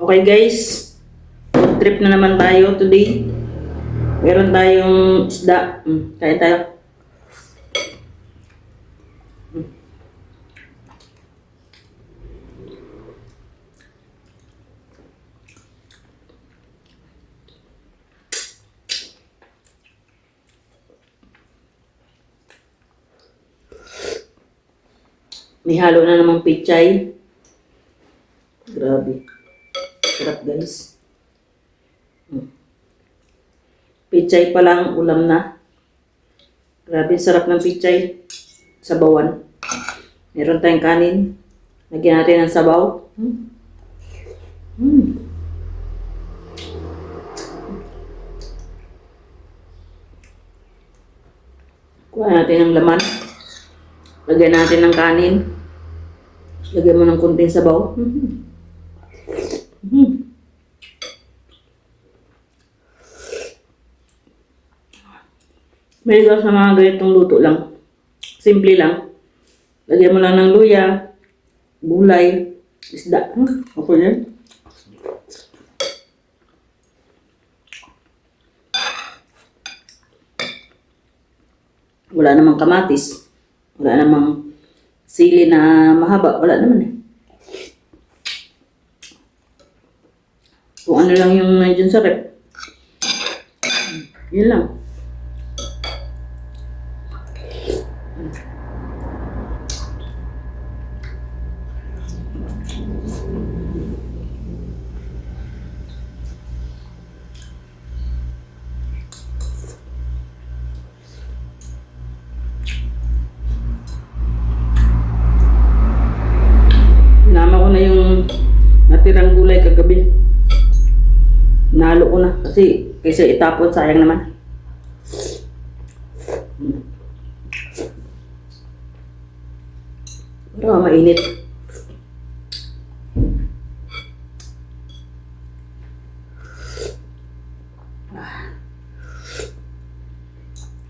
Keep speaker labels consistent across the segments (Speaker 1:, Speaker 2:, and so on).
Speaker 1: Okay guys, food trip na naman tayo today. Meron tayong isda. Kain tayo. May halo na namang pichay. Grabe. Sarap guys. Pichay pa lang, ulam na. Grabe, sarap ng pichay. Sabawan. Meron tayong kanin. Lagyan natin ng sabaw. Kuha natin ng laman. Lagyan natin ng kanin. Lagyan mo ng kunting sabaw. May sa mga ganitong luto lang. Simple lang. Lagyan mo lang ng luya, gulay, isda. Okay yan. Wala namang kamatis. Wala namang sili na mahaba. Wala naman eh. Kung ano lang yung nandiyan sa rep. Yun lang. Sinama ko na yung natirang gulay kagabi. Nalo ko na kasi kaysa itapon sayang naman. Pero mainit.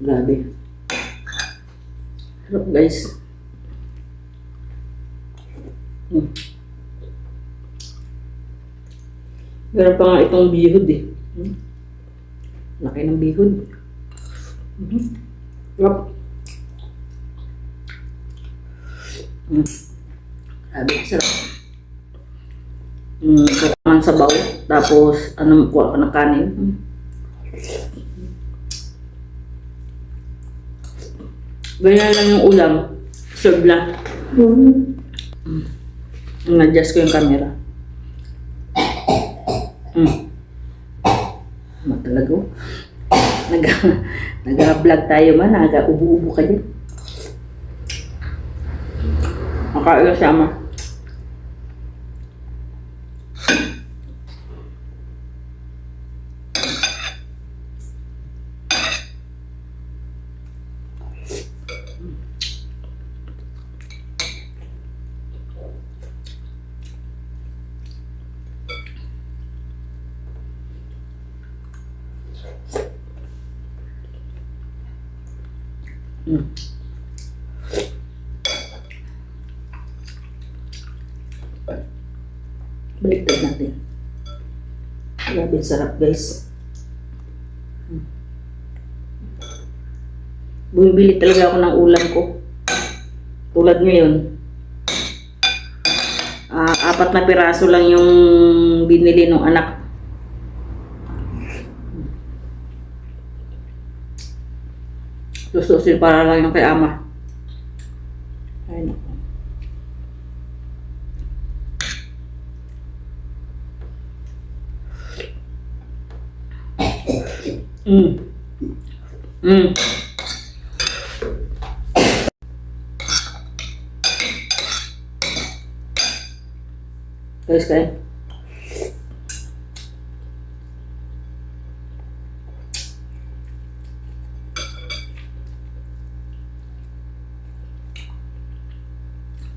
Speaker 1: Grabe. Sarap guys. Meron pa nga itong bihod eh. Laki ng bihod. Sarap. Sabi, sarap. Kailangan sabaw. Tapos, kuha ko ng kanin. Ganyan lang yung ulam. Serve lang. Na-adjust ko yung camera. Matalago. Nag-vlog tayo man. Nag-ubo-ubo ka dyan. Makain siya ma. Baliktad natin. Grabe, sarap guys. Bumibili talaga ako ng ulam ko. Tulad ngayon. 4 na piraso lang yung binili ng anak. Tustusin para lang yung kay ama. Ay naku. Guys, kain.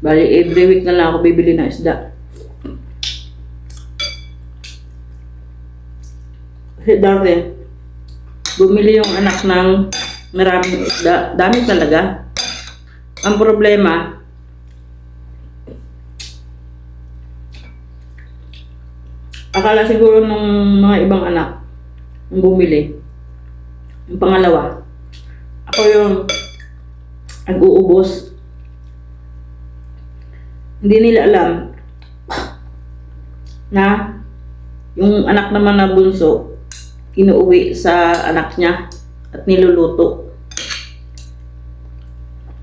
Speaker 1: Bali, every week na lang ako bibili ng isda. Kasi dati, bumili yung anak ng maraming isda. Dami talaga. Ang problema, Akala siguro nung mga ibang anak yung bumili. Yung pangalawa, ako yung nag-uubos. Hindi nila alam na yung anak naman na bunso, inuuwi sa anak niya at niluluto.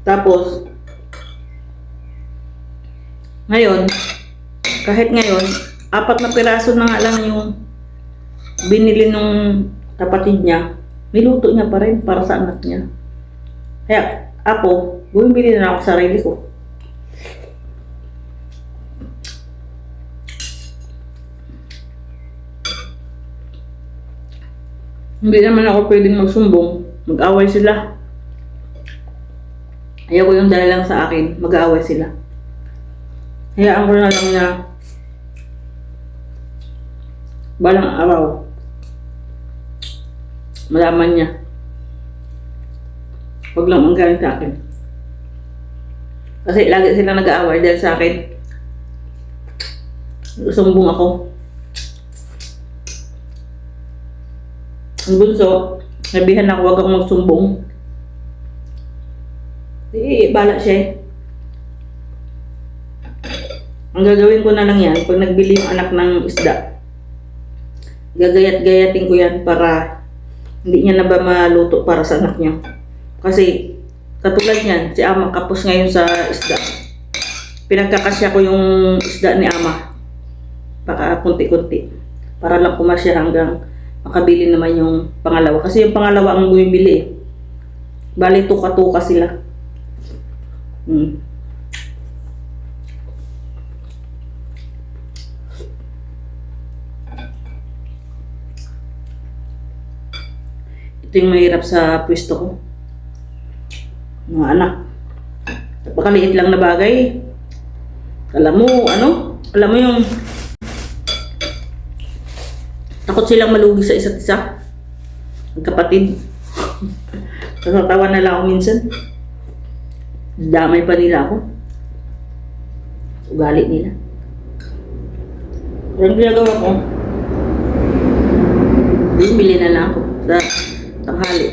Speaker 1: Tapos, ngayon, kahit ngayon, 4 na piraso na nga lang yung binili nung kapatid niya, niluto niya pa rin para sa anak niya. Kaya ako, bumibili na ako sa sarili ko. Hindi naman ako pwedeng magsumbong, mag-away sila. Ayaw ko yung dala lang sa akin, mag-aaway sila. Hayaan ko na lang na balang araw malaman niya. Huwag lang manggaling sa akin. Kasi lagi silang nag-aaway dahil sa akin. Sumbong ako. Ang bunso, nabihan ako huwag akong magsumbong. Bala siya eh. Ang gagawin ko na lang yan, pag nagbili yung anak ng isda, gagayat-gayatin ko yan para hindi niya na ba maluto para sa anak niya. Kasi katulad niyan, si Ama kapos ngayon sa isda. Pinagkakasya ko yung isda ni Ama. Baka kunti-kunti. Para lang kumasya hanggang makabili naman yung pangalawa. Kasi yung pangalawa ang bumibili. Bali tuka-tuka sila. Ito yung mahirap sa pwesto ko. Mga anak. Napakaliit lang na bagay. Alam mo yung takot silang malugi sa isa't isa. Ang kapatid. Natatawa na lang ako minsan. Damay pa nila ako. Ugali nila. Ang ginagawa ko, bili na lang ako sa tanghali.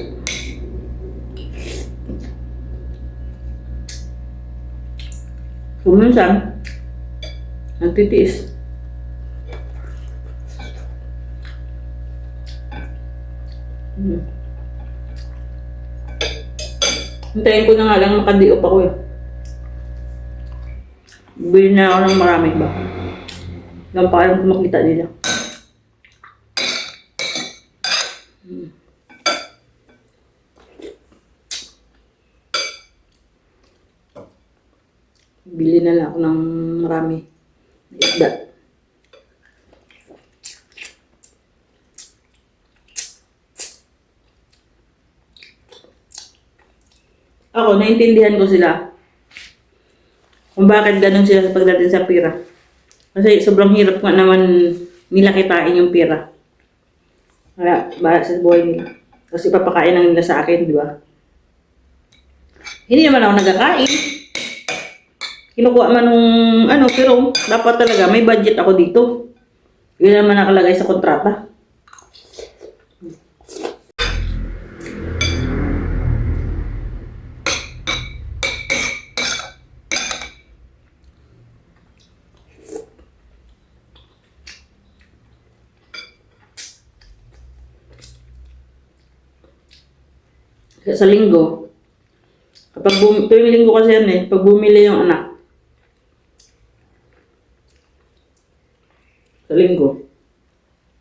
Speaker 1: Kung minsan, nagtitiis. Hintayin ko na nga lang makadiop ako eh. Bili na ako ng marami ba? Lang pa kayong makita nila. Bili na lang ako ng marami. Isda. Ako, naintindihan ko sila kung bakit ganun sila sa pagdating sa pera. Kasi sobrang hirap nga naman nila kitain yung pera. Kaya, bahala sa buhay nila. Kasi papakain lang nila sa akin, di ba? Hindi naman ako nagkakain. Kinukuha man nung pero dapat talaga may budget ako dito. Yun naman nakalagay sa kontrata. Sa linggo, kapag tuwing linggo kasi yan eh, pag bumili yung anak, sa linggo,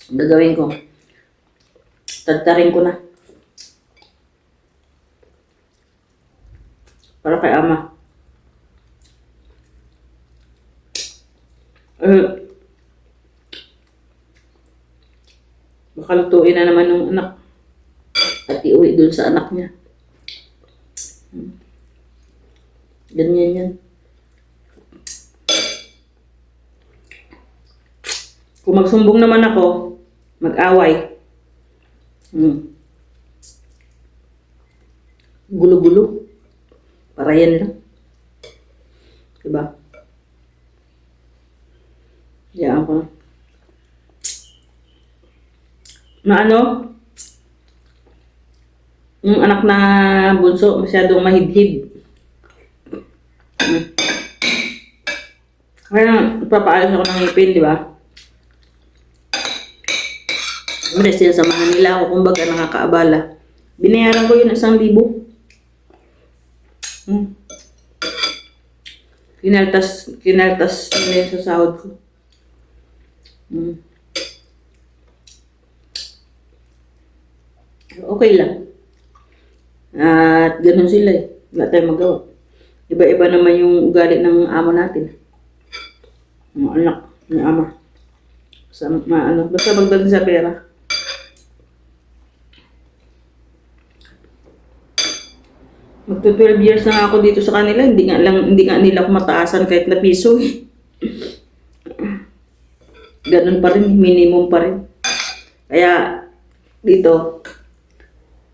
Speaker 1: gagawin ko, tadtarin ko na. Para kay Ama. Baka lutuin na naman ng anak at iuwi dun sa anak niya. Ganyan yan. Kung magsumbong naman ako, mag-away. Gulo-gulo. Para yan lang. Diba? Diyan ako. na ano, yung anak na bunso, masyadong mahidhid. Kaya papaayos ako ng ngipin, di ba? Muna sinasamahan nila ako, kumbaga nakakaabala. Binayaran ko yun 1,000. Kinaltas nila yun sa sahod ko. Okay lang. At ganun sila eh. Wala tayong magawa. Iba-iba naman yung ugali ng amo natin. Mga anak ng ama. Basta magdating sa pera. Magto 12 years na ako dito sa kanila, hindi nga nila ako mataasan kahit na piso eh. Ganun pa rin, minimum pa rin. Kaya dito,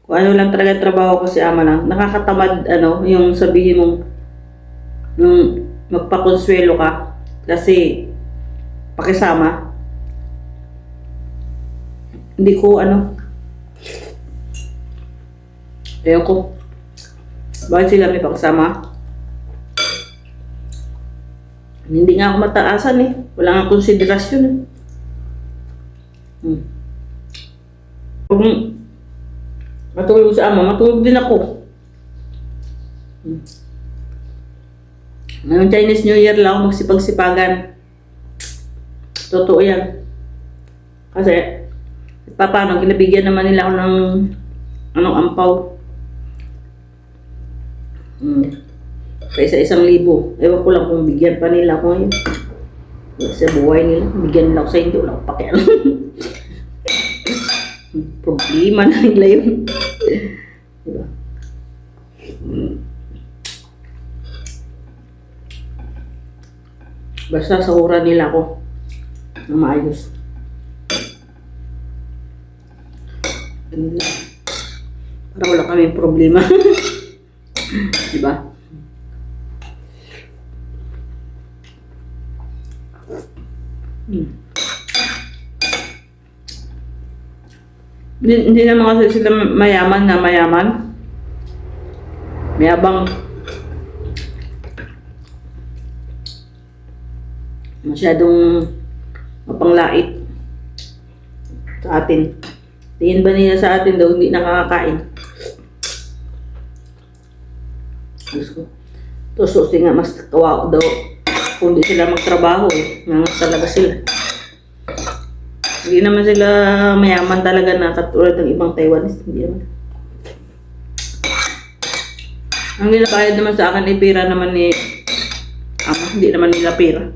Speaker 1: kung ano lang talaga trabaho ko si ama lang, nakakatamad yung sabihin mong nung magpakonsuelo ka kasi pakisama. Hindi ko ayoko. Bakit sila may pakasama? Hindi nga ako mataasan eh. Wala nga konsiderasyon eh. Kung matulog sa ama, matulog din ako. Ngayong Chinese New Year lang ako magsipag-sipagan. Totoo yan. Kasi, paano, ginabigyan naman nila ako ng ampaw. Sa 1,000. Ewan ko lang kung bigyan pa nila ako ngayon. Sa buhay nila, bigyan nila ako sa hindi. Wala akong pakialam. Problema na nila yun. Diba? Basta sahuran nila ako na maayos. Ganun lang. Para wala kami problema. Diba? Hindi naman kasi sila mayaman na mayaman. Mayabang. Masyadong mapanglait sa atin. Tingin ba nila sa atin daw hindi nakakakain? Diyos ko. Tususin nga mas kawaw daw kung di sila magtrabaho eh. Nangas talaga sila. Hindi naman sila mayaman talaga na katulad ng ibang Taiwanese. Hindi naman. Ang nilapayad naman sa akin ay pera naman ni ama. Hindi naman nila pera.